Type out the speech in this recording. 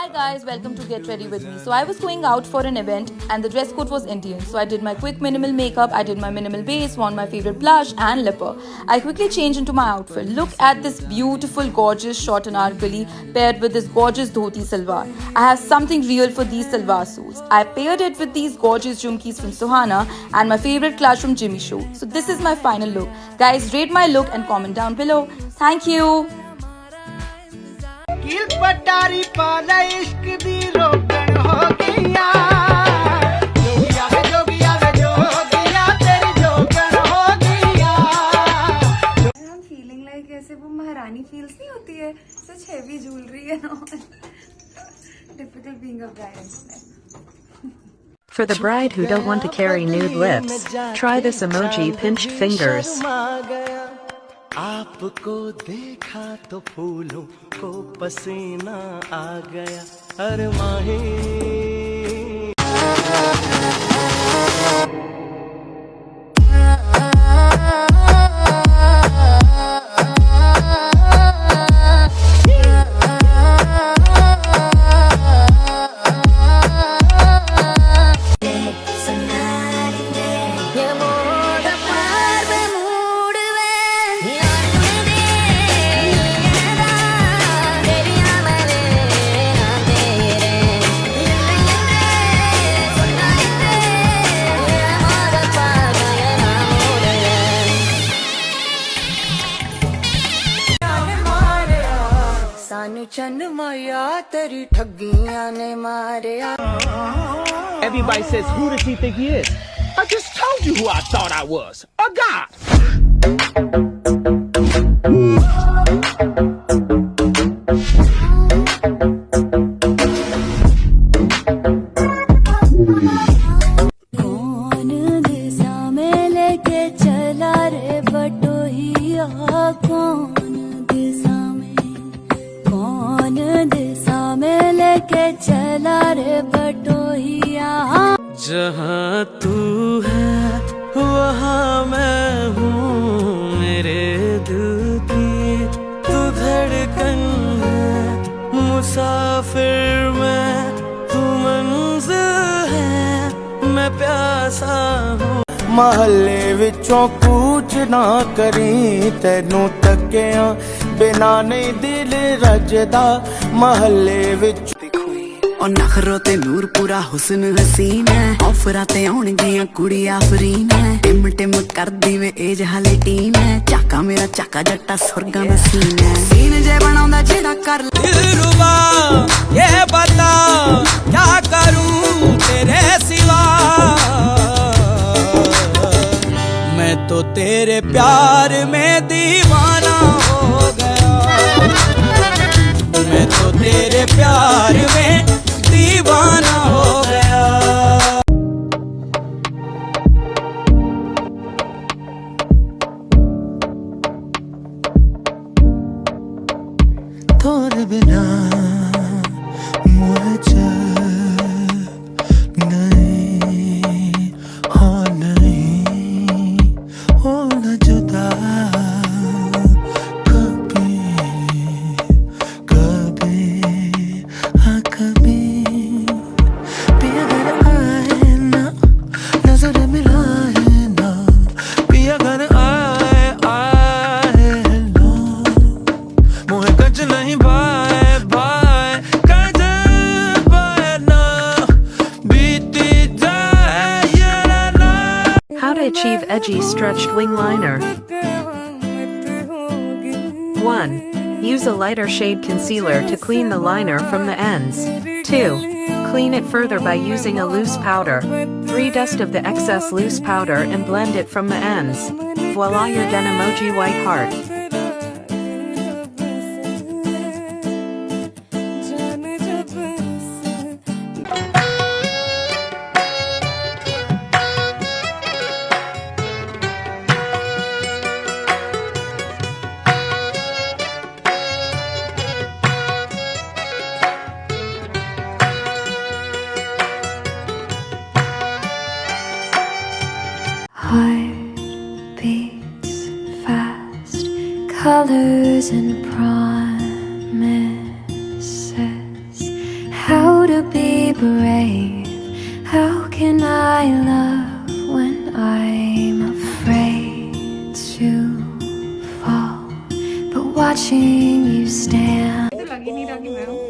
Hi guys, welcome to Get Ready With Me. So I was going out for an event and the dress code was Indian. So I did my quick minimal makeup, I did my minimal base, worn my favorite blush and lipper. I quickly changed into my outfit. Look at this beautiful, gorgeous short anarkali paired with this gorgeous dhoti salwar. I have something real for these salwar suits. I paired it with these gorgeous jhumkis from Suhana and my favorite clutch from Jimmy Choo. So this is my final look. Guys, rate my look and comment down below. Thank you. पटारी पाला इश्क दी रोकन हो गया जोगिया वे जोगिया वे जोगिया तेरी जोगन हो गया I'm feeling like ऐसे वो महारानी feels नहीं होती है such heavy jewelry and all difficult being a bride. For the bride who don't want to carry nude lips, try this emoji pinched fingers. आपको देखा तो फूलों को पसीना आ गया हर माही Everybody says, who does he think he is? I just told you who I thought I was. A god! जहाँ तू है वहाँ मैं हूँ मेरे दिल की तू धड़कन है मुसाफिर मैं तू मंजिल है मैं प्यासा हूँ महल्ले विचों कूच ना करी तेनू तकिया बिना नहीं दिल रजदा महल्ले विच और नखरों ते नूर पूरा हुस्न हसीन है ऑफरां ते आउणगियां कुड़ियां फरीन है टिम टिम कर दी वे एज हाले टीन है चाका मेरा चाका जट्टा सुरगां दा सीन है सीन जे बनाउंदा जेड़ा कर दिलरुबा ये बता क्या करूं तेरे सिवा मैं तो तेरे प्यार में दीवाना हो गया मैं तो तेरे प्यार में दीवाना हो गया तोरे बिना मुझे नहीं हो न जुदा How to achieve edgy stretched wing liner. 1. Use a lighter shade concealer to clean the liner from the ends. 2. Clean it further by using a loose powder. 3. Dust of the excess loose powder and blend it from the ends. Voila, your den emoji white heart. Heart beats fast, colors and promises. brave. How can I love when I'm afraid to fall? But watching you stand. तो लगी नहीं रहा कि मैं हूँ।